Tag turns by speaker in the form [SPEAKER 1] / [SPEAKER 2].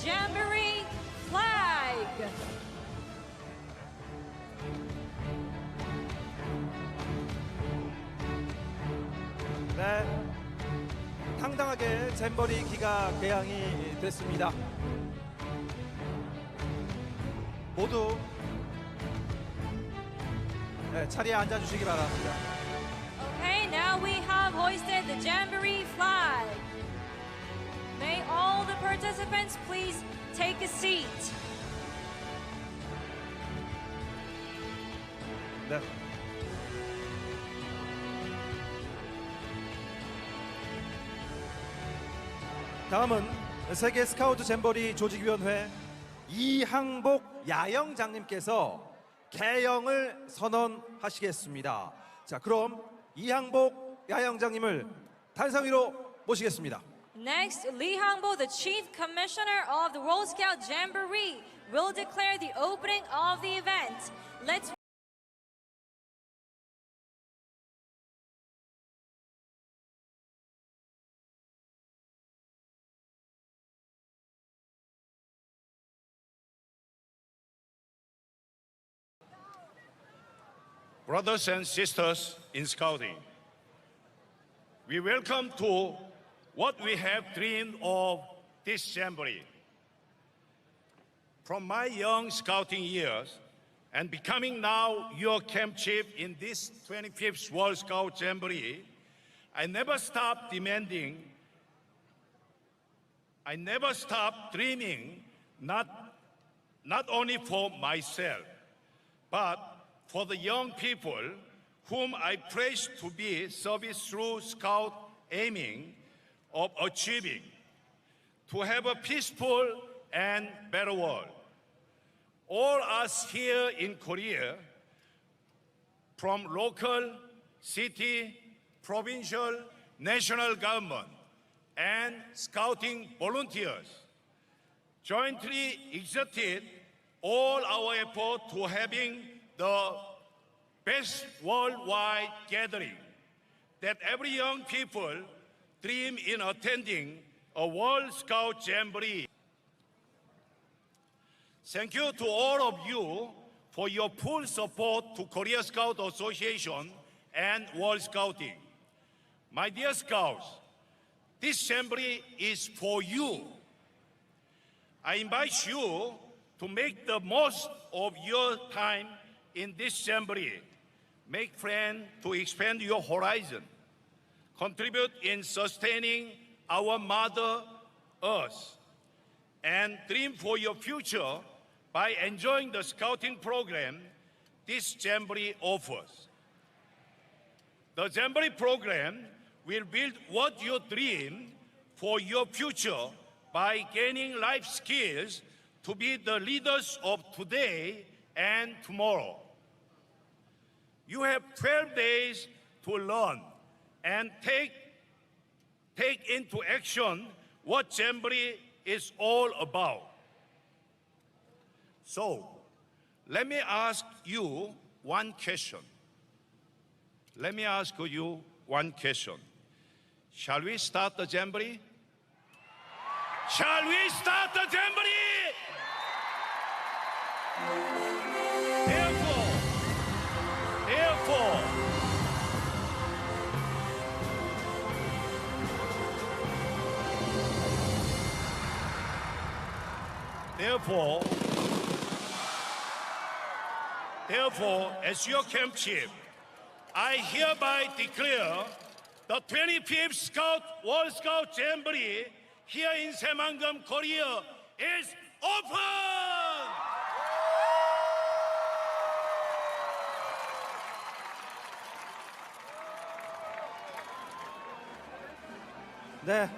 [SPEAKER 1] Jamboree flag.
[SPEAKER 2] 네, 당당하게 잼버리 기가 개항이 됐습니다. 모두 자리에 앉아주시기 바랍니다.
[SPEAKER 1] Okay, now we have hoisted the Jamboree flag. May all the participants please take a seat.
[SPEAKER 2] 네. 다음은 세계 스카우트 잼버리 조직위원회 이항복 야영장님께서 개영을 선언하시겠습니다. 자, 그럼 이항복 야영장님을 단상 위로 모시겠습니다.
[SPEAKER 1] Next, Lee Hangbo, the Chief Commissioner of the World Scout Jamboree, will declare the opening of the event. Let's
[SPEAKER 3] Brothers and sisters in Scouting, we welcome to what we have dreamed of this Jamboree. From my young Scouting years and becoming now your camp chief in this 25th World Scout Jamboree, I never stopped dreaming, not only for myself, but for the young people whom I pledge to be service through Scout aiming of achieving, to have a peaceful and better world. All us here in Korea, from local, city, provincial, national government, and Scouting volunteers, jointly exerted all our effort to having the best worldwide gathering that every young people dream in attending a World Scout Jamboree. Thank you to all of you for your full support to Korea Scout Association and World Scouting. My dear Scouts, this Jamboree is for you. I invite you to make the most of your time in this Jamboree. Make friends to expand your horizon. Contribute in sustaining our Mother Earth. And dream for your future by enjoying the Scouting program this Jamboree offers. The Jamboree program will build what you dream for your future by gaining life skills to be the leaders of today and tomorrow. You have 12 days to learn and take into action what Jamboree is all about. So, let me ask you one question. Shall we start the Jamboree? Shall we start the Jamboree? Therefore, as your camp chief, I hereby declare the 25th World Scout Jamboree here in Saemangeum, Korea is open!
[SPEAKER 2] 네.